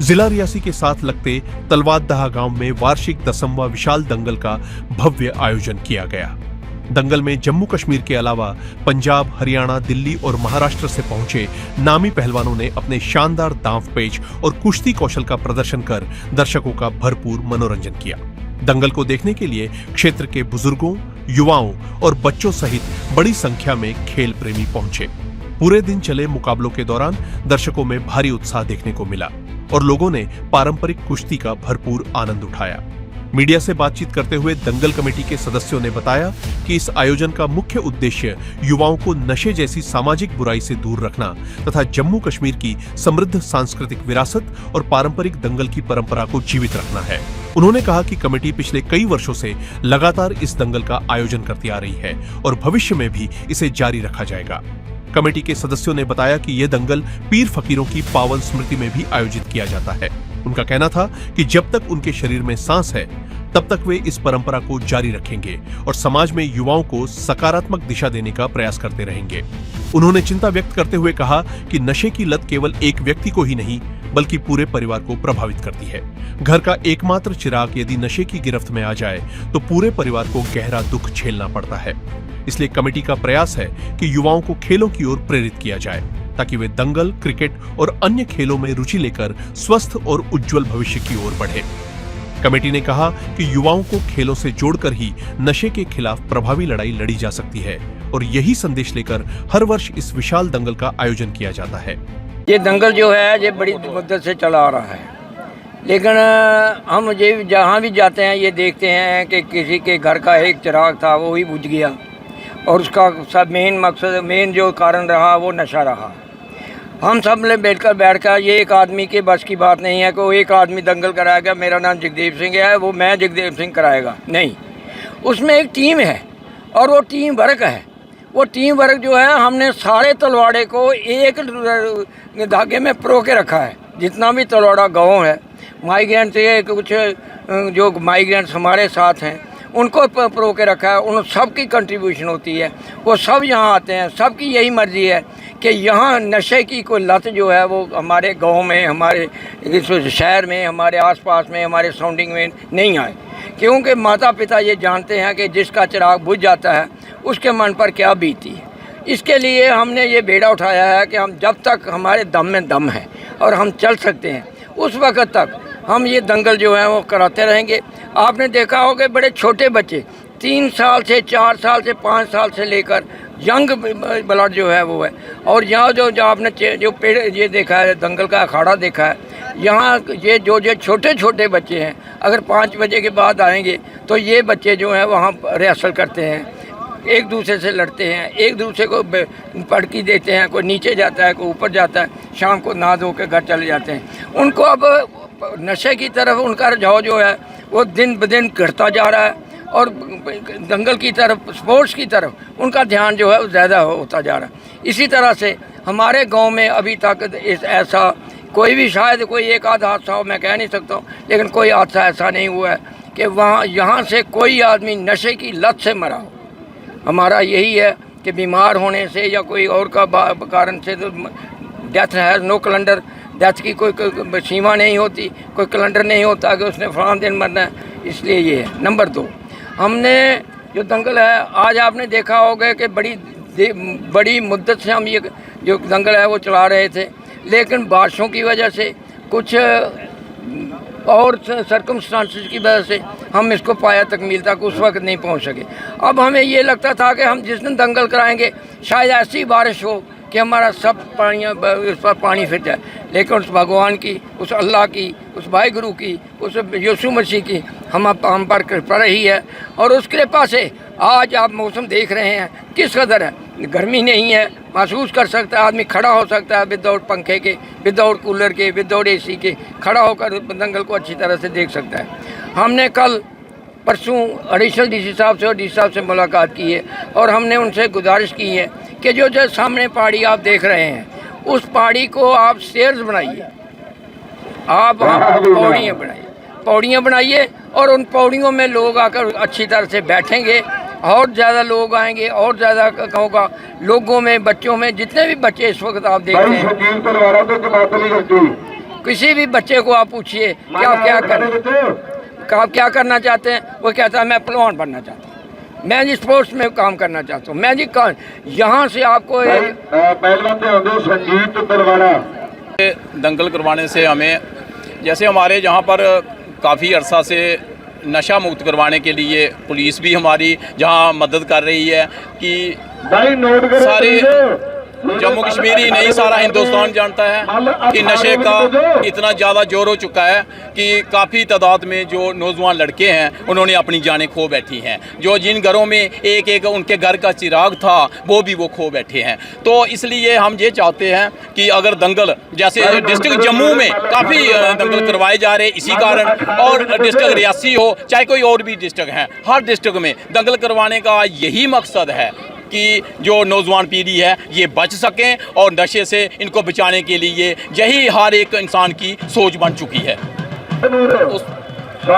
जिला रियासी के साथ लगते तलवाददहा गांव में वार्षिक 10वां विशाल दंगल का भव्य आयोजन किया गया। दंगल में जम्मू कश्मीर के अलावा पंजाब, हरियाणा, दिल्ली और महाराष्ट्र से पहुंचे नामी पहलवानों ने अपने शानदार दांवपेच और कुश्ती कौशल का प्रदर्शन कर दर्शकों का भरपूर मनोरंजन किया। दंगल को देखने के लिए क्षेत्र के बुजुर्गों, युवाओं और बच्चों सहित बड़ी संख्या में खेल प्रेमी पहुंचे। पूरे दिन चले मुकाबलों के दौरान दर्शकों में भारी उत्साह देखने को मिला और लोगों ने पारंपरिक कुश्ती का भरपूर आनंद उठाया। मीडिया से बातचीत करते हुए दंगल कमेटी के सदस्यों ने बताया कि इस आयोजन का मुख्य उद्देश्य युवाओं को नशे जैसी सामाजिक बुराई से दूर रखना तथा जम्मू कश्मीर की समृद्ध सांस्कृतिक विरासत और पारंपरिक दंगल की परंपरा को जीवित रखना है। उन्होंने कहा कि कमेटी पिछले कई वर्षों से लगातार इस दंगल का आयोजन करती आ रही है और भविष्य में भी इसे जारी रखा जाएगा। कमेटी के सदस्यों ने बताया कि यह दंगल पीर फकीरों की पावन स्मृति में भी आयोजित किया जाता है। उनका कहना था कि जब तक उनके शरीर में सांस है तब तक वे इस परंपरा को जारी रखेंगे और समाज में युवाओं को सकारात्मक दिशा देने का प्रयास करते रहेंगे। उन्होंने चिंता व्यक्त करते हुए कहा कि नशे की लत केवल एक व्यक्ति को ही नहीं बल्कि पूरे परिवार को प्रभावित करती है। घर का एकमात्र चिराग यदि नशे की गिरफ्त में आ जाए तो पूरे परिवार को गहरा दुख झेलना पड़ता है। इसलिए कमेटी का प्रयास है कि युवाओं को खेलों की ओर प्रेरित किया जाए ताकि वे दंगल, क्रिकेट और अन्य खेलों में रुचि लेकर स्वस्थ और उज्जवल भविष्य की ओर बढ़े। कमेटी ने कहा कि युवाओं को खेलों से जोड़कर ही नशे के खिलाफ प्रभावी लड़ाई लड़ी जा सकती है और यही संदेश लेकर हर वर्ष इस विशाल दंगल का आयोजन किया जाता है। ये दंगल जो है ये बड़ी मुद्दत से चला आ रहा है, लेकिन हम ये जहाँ भी जाते हैं ये देखते हैं कि किसी के घर का एक चिराग था वो ही बुझ गया और उसका सब मेन जो कारण रहा वो नशा रहा। हम सब ने बैठकर ये एक आदमी के बस की बात नहीं है कि वो एक आदमी दंगल कराएगा, मेरा नाम जगदेव सिंह है, वो मैं जगदेव सिंह कराएगा, नहीं। उसमें एक टीम है और वो टीम वर्क है। वो टीम वर्क जो है हमने सारे तलवाड़े को एक धागे में परो के रखा है। जितना भी तलवाड़ा गाँव है, माइग्रेंट से कुछ जो माइग्रेंट्स हमारे साथ हैं उनको परो के रखा है। उन सब की कंट्रीब्यूशन होती है, वो सब यहाँ आते हैं। सबकी यही मर्जी है कि यहाँ नशे की कोई लत जो है वो हमारे गांव में, हमारे इस शहर में, हमारे आसपास में, हमारे सराउंडिंग में नहीं आए। क्योंकि माता पिता ये जानते हैं कि जिसका चिराग बुझ जाता है उसके मन पर क्या बीती है। इसके लिए हमने ये बेड़ा उठाया है कि हम जब तक हमारे दम में दम है और हम चल सकते हैं उस वक़्त तक हम ये दंगल जो है वो कराते रहेंगे। आपने देखा होगा बड़े छोटे बच्चे 3 साल से 4 साल से 5 साल से लेकर यंग ब्लड जो है वो है। और यहाँ जो आपने जो पेड़ ये देखा है, दंगल का अखाड़ा देखा है, यहाँ ये जो छोटे छोटे बच्चे हैं अगर 5 बजे के बाद आएंगे तो ये बच्चे जो हैं वहाँ रिहर्सल करते हैं, एक दूसरे से लड़ते हैं, एक दूसरे को पटकी देते हैं, कोई नीचे जाता है कोई ऊपर जाता है, शाम को नहा धो के घर चले जाते हैं। उनको अब नशे की तरफ उनका रुझाव जो है वो दिन ब दिन घटता जा रहा है और दंगल की तरफ, स्पोर्ट्स की तरफ उनका ध्यान जो है वो ज़्यादा होता जा रहा है। इसी तरह से हमारे गांव में अभी तक ऐसा कोई भी, शायद कोई एक आध हादसा हो, मैं कह नहीं सकता हूँ, लेकिन कोई हादसा ऐसा नहीं हुआ है कि वहाँ यहाँ से कोई आदमी नशे की लत से मरा हो। हमारा यही है कि बीमार होने से या कोई और का कारण से तो डेथ है नो कैलेंडर, डेथ की कोई सीमा नहीं होती, कोई कैलेंडर नहीं होता कि उसने फलां दिन मरना है। इसलिए ये है। नंबर 2, हमने जो दंगल है आज आपने देखा होगा कि बड़ी मुद्दत से हम ये जो दंगल है वो चला रहे थे, लेकिन बारिशों की वजह से कुछ और सर्कमस्टांसेस की वजह से हम इसको पाया तकमील तक उस वक्त नहीं पहुंच सके। अब हमें ये लगता था कि हम जिस दिन दंगल कराएंगे शायद ऐसी बारिश हो कि हमारा सब उस पर पानी फिर जाए, लेकिन उस भगवान की, उस अल्लाह की, उस भाई गुरु की, उस यीशु मसीह की हम पर कृपा रही है। और उस कृपा से आज आप मौसम देख रहे हैं किस कदर है, गर्मी नहीं है, महसूस कर सकता है आदमी, खड़ा हो सकता है विदाउट पंखे के, विदाउट कूलर के, विदाउट एसी के, खड़ा होकर दंगल को अच्छी तरह से देख सकता है। हमने कल परसों एडिशनल डीसी साहब से और डीसी साहब से मुलाकात की है और हमने उनसे गुजारिश की है कि जो सामने पहाड़ी आप देख रहे हैं उस पहाड़ी को आप स्टेयर्स बनाइए, आप पौड़ियाँ बनाइए और उन पौड़ियों में लोग आकर अच्छी तरह से बैठेंगे और ज़्यादा लोग आएंगे और ज़्यादा कहूँगा लोगों में, बच्चों में, जितने भी बच्चे इस वक्त आप देख रहे हैं किसी भी बच्चे को आप पूछिए कि आप क्या करना चाहते हैं, वो कहता है मैं पहलवान बनना चाहता हूँ, मैं जी स्पोर्ट्स में काम करना चाहता हूँ, मैं जी यहाँ से आपको एक संगीत करवाना। दंगल करवाने से हमें, जैसे हमारे जहाँ पर काफ़ी अरसा से नशा मुक्त करवाने के लिए पुलिस भी हमारी जहाँ मदद कर रही है कि सारे जम्मू कश्मीर ही नहीं सारा हिंदुस्तान जानता है कि नशे का इतना ज़्यादा जोर हो चुका है कि काफ़ी तादाद में जो नौजवान लड़के हैं उन्होंने अपनी जानें खो बैठी हैं। जो जिन घरों में एक एक उनके घर का चिराग था वो भी वो खो बैठे हैं। तो इसलिए हम ये चाहते हैं कि अगर दंगल जैसे डिस्ट्रिक्ट जम्मू में काफ़ी दंगल करवाए जा रहे इसी कारण, और डिस्ट्रिक्ट रियासी हो चाहे कोई और भी डिस्ट्रिक्ट हैं, हर डिस्ट्रिक्ट में दंगल करवाने का यही मकसद है कि जो नौजवान पीढ़ी है ये बच सकें और नशे से इनको बचाने के लिए यही हर एक इंसान की सोच बन चुकी है।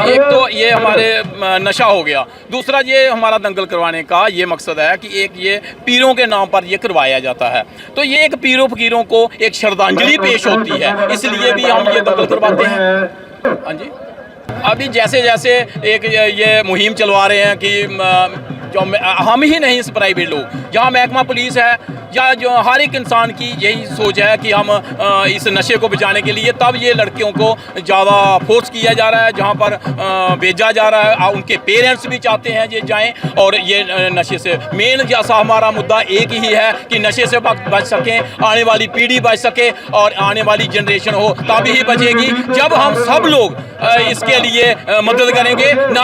एक तो ये हमारे नशा हो गया, दूसरा ये हमारा दंगल करवाने का ये मकसद है कि एक ये पीरों के नाम पर ये करवाया जाता है, तो ये एक पीरों फकीरों को एक श्रद्धांजलि पेश होती है, इसलिए भी हम ये दंगल करवाते हैं। हाँ जी, अभी जैसे जैसे एक ये मुहिम चलवा रहे हैं कि जो हम ही नहीं, इस प्राइवेट लोग जहाँ महकमा पुलिस है या जो हर एक इंसान की यही सोच है कि हम इस नशे को बचाने के लिए, तब ये लड़कियों को ज़्यादा फोर्स किया जा रहा है, जहाँ पर भेजा जा रहा है। उनके पेरेंट्स भी चाहते हैं ये जाएं और ये नशे से, मेन जैसा हमारा मुद्दा एक ही है कि नशे से बच सकें, आने वाली पीढ़ी बच सके और आने वाली जनरेशन हो तभी ही बचेगी जब हम सब लोग इसके लिए मदद करेंगे, ना